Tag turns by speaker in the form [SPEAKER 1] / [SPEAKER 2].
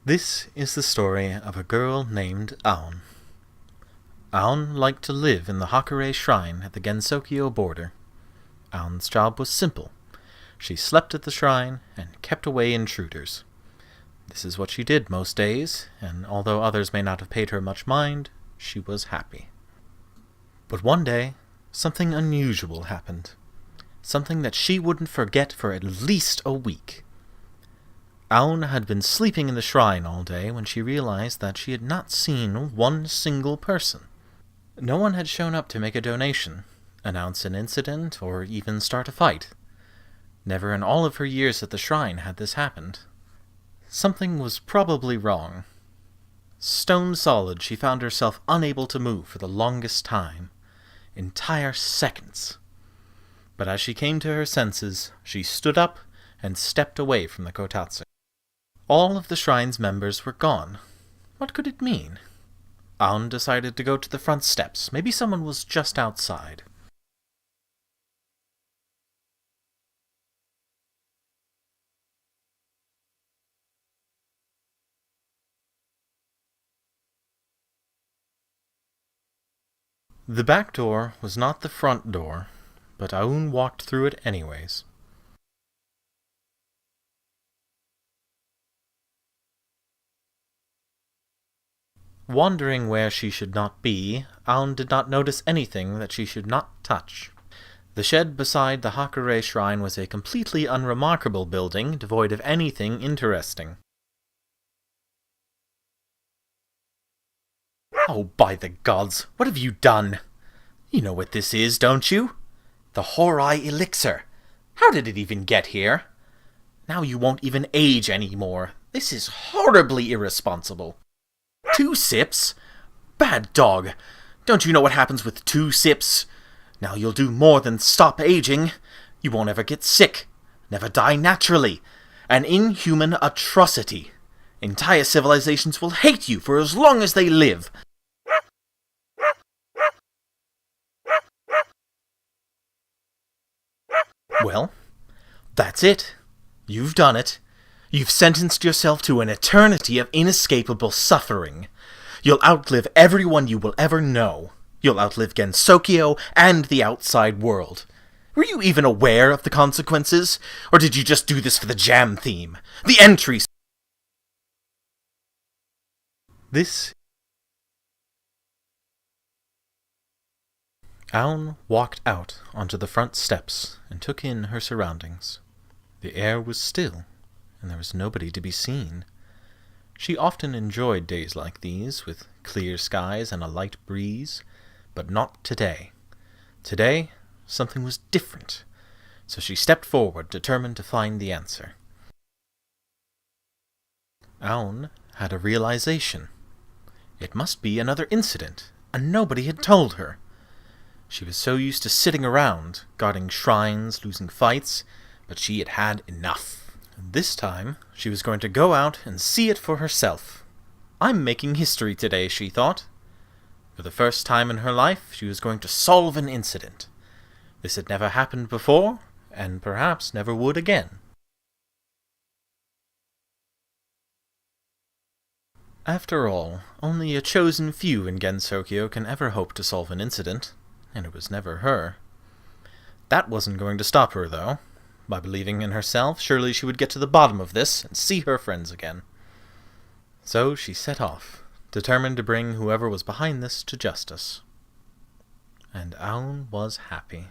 [SPEAKER 1] This is the story of a girl named Aon. Aon liked to live in the Hakurei shrine at the Gensokyo border. Aon's job was simple. She slept at the shrine and kept away intruders. This is what she did most days, and although others may not have paid her much mind, she was happy. But one day, something unusual happened. Something that she wouldn't forget for at least a week. Aon had been sleeping in the shrine all day when she realized that she had not seen one single person. No one had shown up to make a donation, announce an incident, or even start a fight. Never in all of her years at the shrine had this happened. Something was probably wrong. Stone solid, she found herself unable to move for the longest time. Entire seconds. But as she came to her senses, she stood up and stepped away from the kotatsu. All of the shrine's members were gone. What could it mean? Aon decided to go to the front steps. Maybe someone was just outside. The back door was not the front door, but Aon walked through it anyways. Wondering where she should not be, Aon did not notice anything that she should not touch. The shed beside the Hakurei shrine was a completely unremarkable building, devoid of anything interesting. Oh, by the gods, what have you done? You know what this is, don't you? The Hakurei elixir. How did it even get here? Now you won't even age anymore. This is horribly irresponsible. 2 sips? Bad dog. Don't you know what happens with 2 sips? Now you'll do more than stop aging. You won't ever get sick. Never die naturally. An inhuman atrocity. Entire civilizations will hate you for as long as they live. Well, that's it. You've done it. You've sentenced yourself to an eternity of inescapable suffering. You'll outlive everyone you will ever know. You'll outlive Gensokyo and the outside world. Were you even aware of the consequences? Or did you just do this for the jam theme? The entries. Aon walked out onto the front steps and took in her surroundings. The air was still, and there was nobody to be seen. She often enjoyed days like these, with clear skies and a light breeze, but not today. Today, something was different, so she stepped forward, determined to find the answer. Aon had a realization. It must be another incident, and nobody had told her. She was so used to sitting around, guarding shrines, losing fights, but she had had enough. This time, she was going to go out and see it for herself. I'm making history today, she thought. For the first time in her life, she was going to solve an incident. This had never happened before, and perhaps never would again. After all, only a chosen few in Gensokyo can ever hope to solve an incident, and it was never her. That wasn't going to stop her, though. By believing in herself, surely she would get to the bottom of this and see her friends again. So she set off, determined to bring whoever was behind this to justice. And Aon was happy.